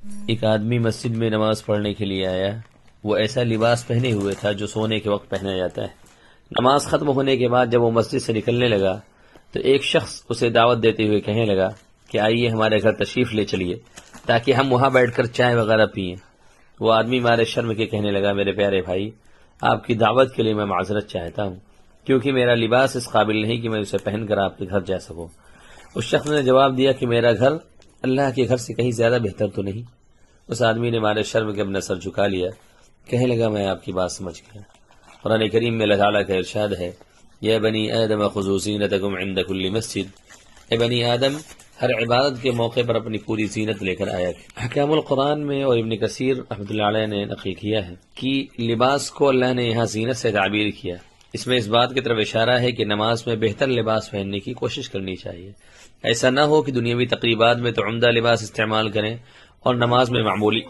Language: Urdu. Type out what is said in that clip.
ایک آدمی مسجد میں نماز پڑھنے کے لیے آیا۔ وہ ایسا لباس پہنے ہوئے تھا جو سونے کے وقت پہنا جاتا ہے۔ نماز ختم ہونے کے بعد جب وہ مسجد سے نکلنے لگا تو ایک شخص اسے دعوت دیتے ہوئے کہنے لگا کہ آئیے ہمارے گھر تشریف لے چلیے تاکہ ہم وہاں بیٹھ کر چائے وغیرہ پئیں۔ وہ آدمی مارے شرم کے کہنے لگا، میرے پیارے بھائی، آپ کی دعوت کے لیے میں معذرت چاہتا ہوں کیونکہ میرا لباس اس قابل نہیں کہ میں اسے پہن کر آپ کے گھر جا سکوں۔ اس شخص نے جواب دیا کہ میرا گھر اللہ کے گھر سے کہیں زیادہ بہتر تو نہیں۔ اس آدمی نے مارے شرم کے اپنا سر جھکا لیا، کہنے لگا میں آپ کی بات سمجھ گیا۔ قرآن کریم میں اللہ تعالیٰ کا ارشاد ہے، یا بنی آدم خذوا زینتکم عند کل مسجد، اے بنی آدم ہر عبادت کے موقع پر اپنی پوری زینت لے کر آیا کریں۔ احکام القرآن میں اور ابن کثیر رحمۃ اللہ علیہ نے نقل کیا ہے کہ لباس کو اللہ نے یہاں زینت سے تعبیر کیا۔ اس میں اس بات کی طرف اشارہ ہے کہ نماز میں بہتر لباس پہننے کی کوشش کرنی چاہیے۔ ایسا نہ ہو کہ دنیاوی تقریبات میں تو عمدہ لباس استعمال کریں اور نماز میں معمولی